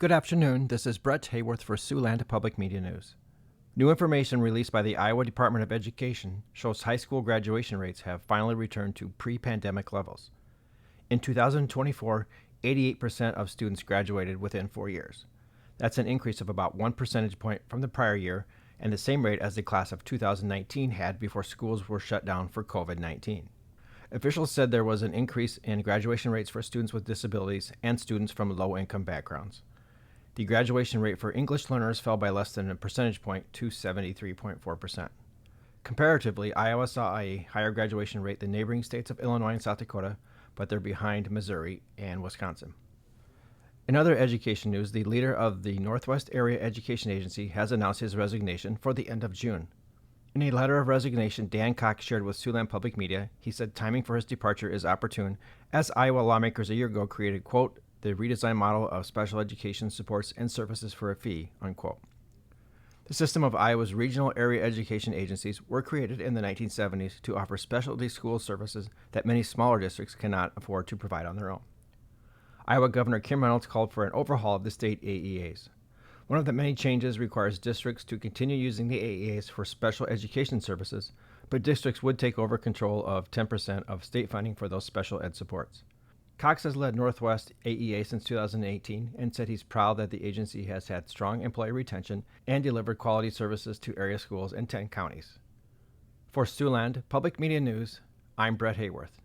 Good afternoon. This is Brett Hayworth for Siouxland Public Media News. New information released by the Iowa Department of Education shows high school graduation rates have finally returned to pre-pandemic levels. In 2024, 88% of students graduated within 4 years. That's an increase of about 1 percentage point from the prior year and the same rate as the class of 2019 had before schools were shut down for COVID-19. Officials said there was an increase in graduation rates for students with disabilities and students from low-income backgrounds. The graduation rate for English learners fell by less than a percentage point to 73.4%. Comparatively, Iowa saw a higher graduation rate than neighboring states of Illinois and South Dakota, but they're behind Missouri and Wisconsin. In other education news, the leader of the Northwest Area Education Agency has announced his resignation for the end of June. In a letter of resignation Dan Cox shared with Siouxland Public Media, he said timing for his departure is opportune, as Iowa lawmakers a year ago created, quote, the redesigned model of special education supports and services for a fee, unquote. The system of Iowa's regional area education agencies were created in the 1970s to offer specialty school services that many smaller districts cannot afford to provide on their own. Iowa Governor Kim Reynolds called for an overhaul of the state AEAs. One of the many changes requires districts to continue using the AEAs for special education services, but districts would take over control of 10% of state funding for those special ed supports. Cox has led Northwest AEA since 2018 and said he's proud that the agency has had strong employee retention and delivered quality services to area schools in 10 counties. For Siouxland Public Media News, I'm Brett Hayworth.